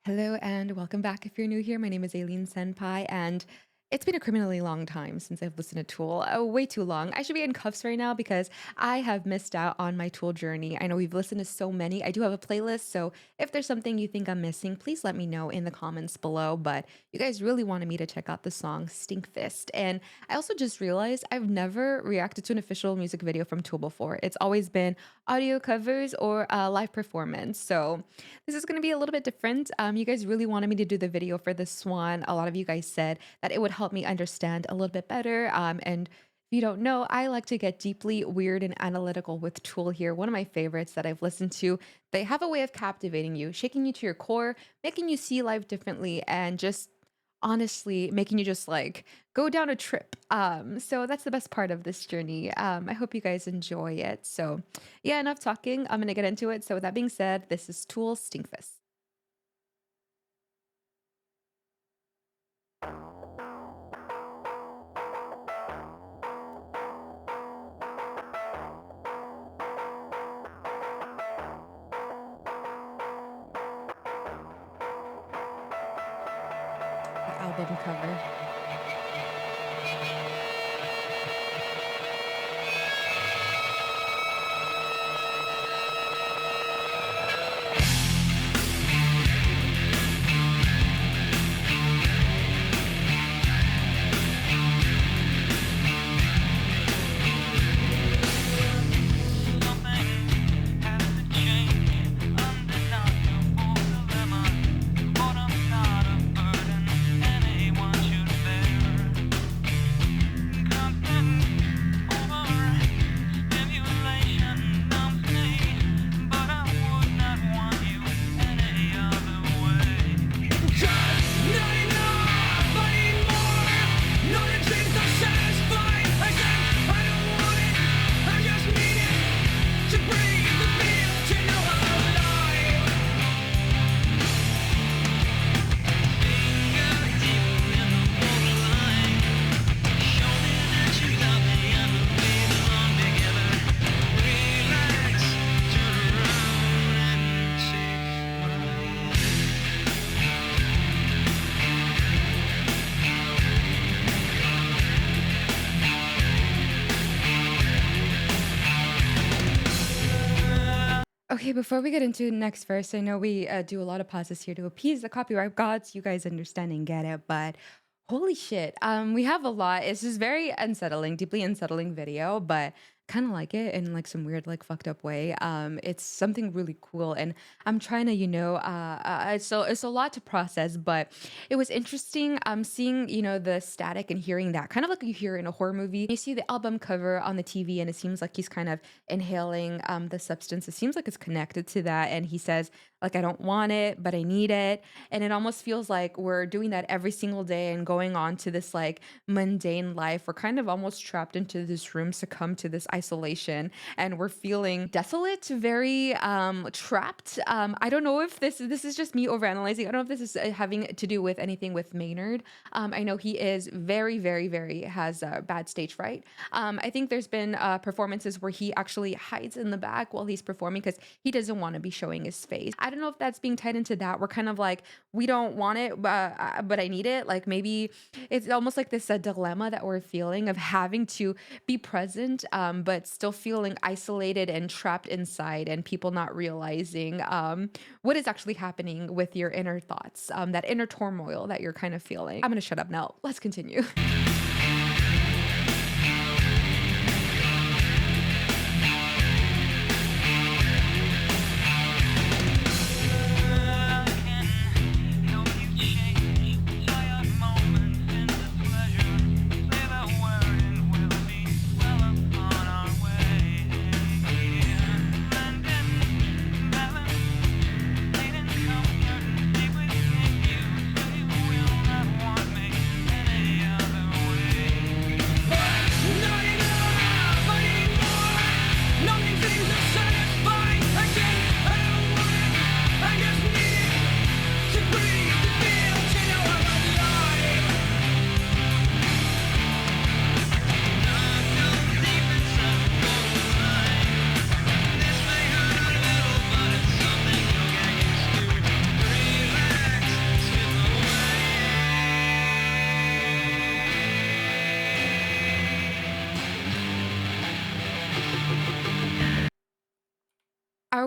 Hello and welcome back. If you're new here, my name is Aileen Senpai, and it's been a criminally long time since I've listened to Tool. Way too long. I should be in cuffs right now because I have missed out on my Tool journey. I know we've listened to so many. I do have a playlist, so if there's something you think I'm missing, please let me know in the comments below. But you guys really wanted me to check out the song Stinkfist. And I also just realized I've never reacted to an official music video from Tool before. It's always been audio covers or a live performance. So this is going to be a little bit different. You guys really wanted me to do the video for this one. A lot of you guys said that it would help me understand a little bit better. And if you don't know, I like to get deeply weird and analytical with Tool here. One of my favorites that I've listened to. They have a way of captivating you, shaking you to your core, making you see life differently, and just honestly making you just like go down a trip. So that's the best part of this journey. I hope you guys enjoy it. So yeah, enough talking. I'm gonna get into it. So with that being said, this is Tool Stinkfist. The album cover. Okay, before we get into the next verse, I know we do a lot of pauses here to appease the copyright gods. You guys understand and get it, but holy shit, we have a lot. It's just very unsettling, deeply unsettling video, but kind of like it in like some weird, like fucked up way. It's something really cool, and I'm trying to, it's a lot to process, but it was interesting. Seeing the static and hearing that kind of like you hear in a horror movie. You see the album cover on the TV, and it seems like he's kind of inhaling the substance. It seems like it's connected to that. And he says, like, I don't want it, but I need it. And it almost feels like we're doing that every single day and going on to this like mundane life. We're kind of almost trapped into this room, succumb to this isolation, and we're feeling desolate, very trapped. I don't know if this is just me overanalyzing. I don't know if this is having to do with anything with Maynard. I know he is very, very, very has bad stage fright. I think there's been performances where he actually hides in the back while he's performing because he doesn't want to be showing his face. I don't know if that's being tied into that. We're kind of like, we don't want it, but I need it. Like maybe it's almost like this dilemma that we're feeling of having to be present, but still feeling isolated and trapped inside, and people not realizing what is actually happening with your inner thoughts, that inner turmoil that you're kind of feeling. I'm gonna shut up now. Let's continue.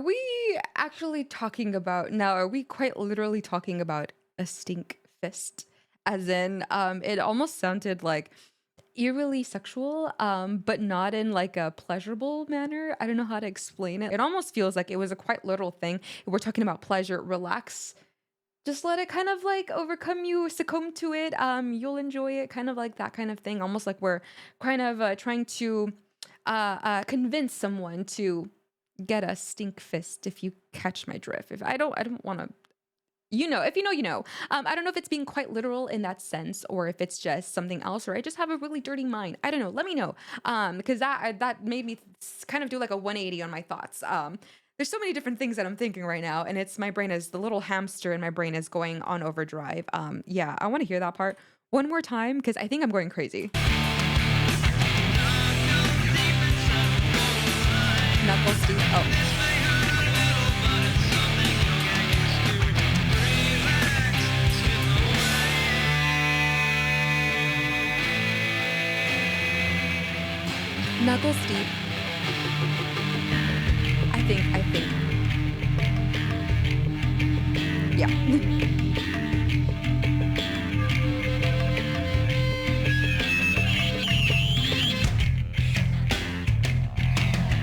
Are we actually talking about now? Are we quite literally talking about a stink fist? As in, it almost sounded like eerily sexual, but not in like a pleasurable manner. I don't know how to explain it. It almost feels like it was a quite literal thing. If we're talking about pleasure, relax. Just let it kind of like overcome you, succumb to it. You'll enjoy it, kind of like that kind of thing. Almost like we're kind of trying to convince someone to get a stink fist. If you catch my drift. If I don't want to. You know, if you know, you know. I don't know if it's being quite literal in that sense, or if it's just something else, or I just have a really dirty mind. I don't know. Let me know, because that made me kind of do like a 180 on my thoughts. There's so many different things that I'm thinking right now, and it's my brain is the little hamster in my brain is going on overdrive. Yeah, I want to hear that part one more time because I think I'm going crazy. Knuckles deep. Oh. Knuckles deep. I think. Yeah.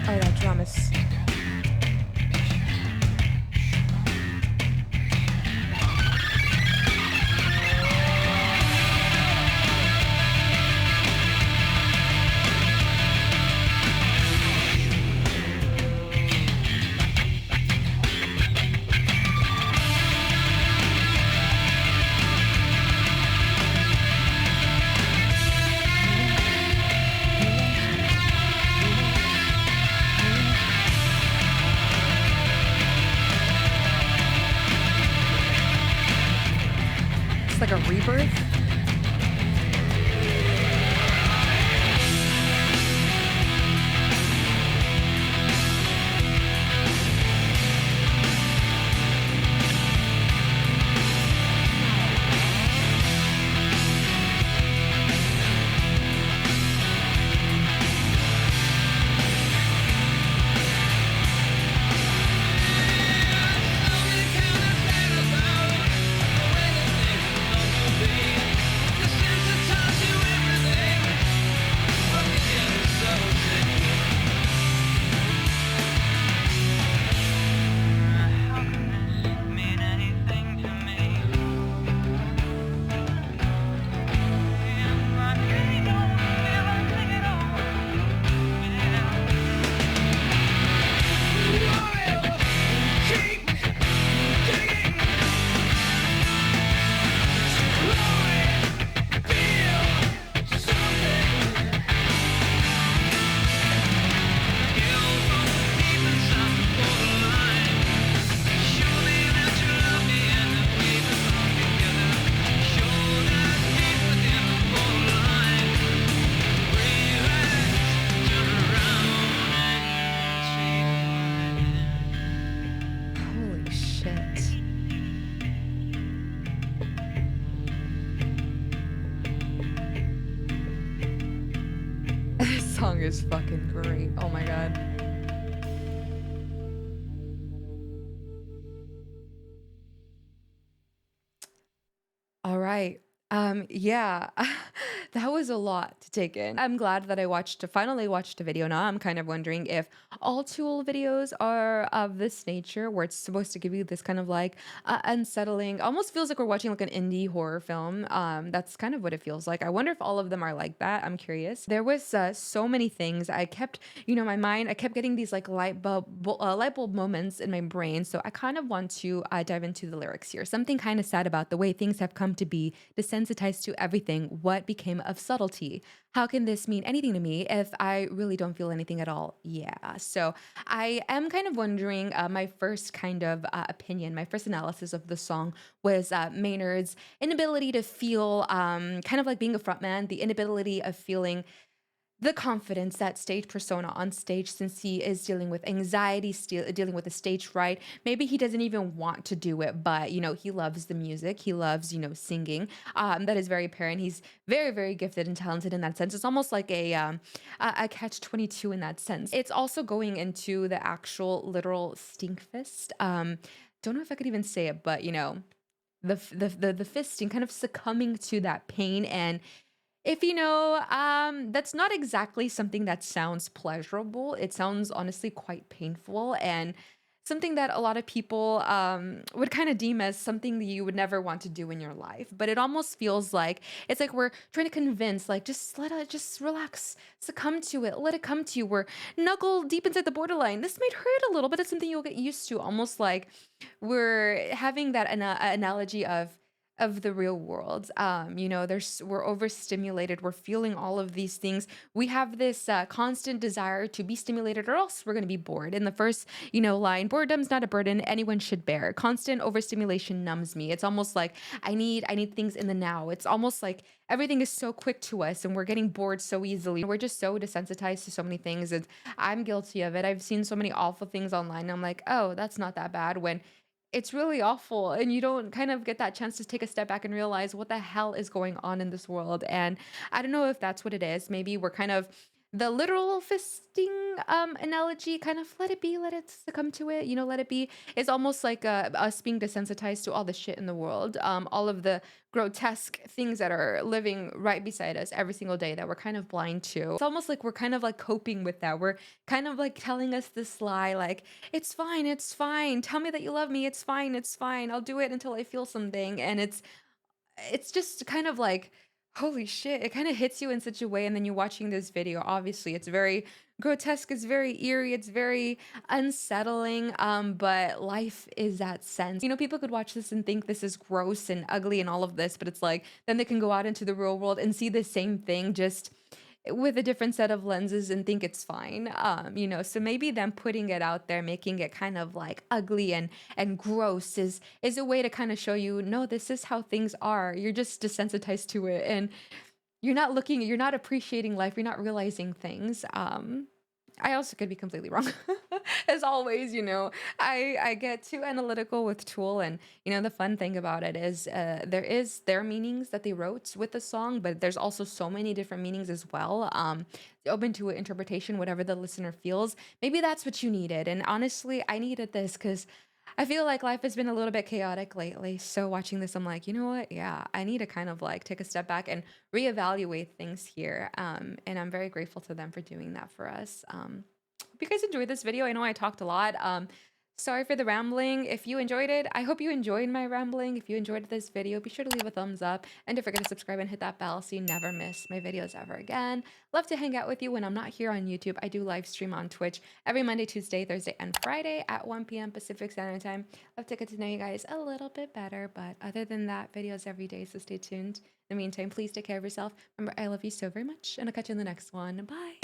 Oh, that drum is. It's like a rebirth. Holy shit. This song is fucking great. Oh my god. All right. Yeah, that was a lot to take in. I'm glad that I finally watched a video. Now I'm kind of wondering if all Tool videos are of this nature, where it's supposed to give you this kind of like unsettling, almost feels like we're watching like an indie horror film. That's kind of what it feels like. I wonder if all of them are like that. I'm curious. There was so many things. I kept, my mind. I kept getting these like light bulb moments in my brain. So I kind of want to dive into the lyrics here. Something kind of sad about the way things have come to be, desensitized to everything. What became of subtlety? How can this mean anything to me if I really don't feel anything at all? Yeah. So I am kind of wondering. My first kind of opinion, my first analysis of the song was Maynard's inability to feel, kind of like being a frontman, the inability of feeling the confidence, that stage persona on stage, since he is dealing with anxiety, still dealing with the stage fright. Maybe he doesn't even want to do it, but he loves the music. He loves, singing. That is very apparent. He's very, very gifted and talented in that sense. It's almost like a catch 22 in that sense. It's also going into the actual literal stinkfist. Don't know if I could even say it, but the fisting, kind of succumbing to that pain. And if that's not exactly something that sounds pleasurable. It sounds honestly quite painful, and something that a lot of people would kind of deem as something that you would never want to do in your life. But it almost feels like it's like we're trying to convince, like, just let it, just relax, succumb to it, let it come to you. We're knuckle deep inside the borderline. This might hurt a little, but it's something you'll get used to. Almost like we're having that analogy of the real world. We're overstimulated. We're feeling all of these things. We have this constant desire to be stimulated, or else we're going to be bored. In the first, line, boredom's not a burden anyone should bear. Constant overstimulation numbs me. It's almost like I need things in the now. It's almost like everything is so quick to us, and we're getting bored so easily. We're just so desensitized to so many things, and I'm guilty of it. I've seen so many awful things online. And I'm like, oh, that's not that bad, when it's really awful, and you don't kind of get that chance to take a step back and realize what the hell is going on in this world. And I don't know if that's what it is. Maybe we're kind of the literal fisting analogy, kind of let it be, let it succumb to it, let it be, is almost like us being desensitized to all the shit in the world, all of the grotesque things that are living right beside us every single day that we're kind of blind to. It's almost like we're kind of like coping with that. We're kind of like telling us this lie, like, it's fine, it's fine. Tell me that you love me. It's fine, it's fine. I'll do it until I feel something. And it's just kind of like, holy shit, it kind of hits you in such a way. And then you're watching this video, obviously it's very grotesque, it's very eerie, it's very unsettling, but life is that sense. People could watch this and think this is gross and ugly and all of this, but it's like then they can go out into the real world and see the same thing, just with a different set of lenses, and think it's fine. So maybe them putting it out there, making it kind of like ugly and gross, is a way to kind of show you, no, this is how things are. You're just desensitized to it, and you're not appreciating life, you're not realizing things. I also could be completely wrong. As always, I get too analytical with Tool, and the fun thing about it is there are meanings that they wrote with the song, but there's also so many different meanings as well. Open to interpretation, whatever the listener feels. Maybe that's what you needed, and honestly, I needed this because I feel like life has been a little bit chaotic lately. So watching this, I'm like, you know what? Yeah, I need to kind of like take a step back and reevaluate things here. And I'm very grateful to them for doing that for us. Hope you guys enjoyed this video. I know I talked a lot. Sorry for the rambling. If you enjoyed it, I hope you enjoyed my rambling. If you enjoyed this video, be sure to leave a thumbs up, and don't forget to subscribe and hit that bell so you never miss my videos ever again. Love to hang out with you when I'm not here on YouTube. I do live stream on Twitch every Monday, Tuesday, Thursday, and Friday at 1 p.m. Pacific Standard Time. Love to get to know you guys a little bit better, but other than that, videos every day, so stay tuned. In the meantime, please take care of yourself. Remember, I love you so very much, and I'll catch you in the next one. Bye!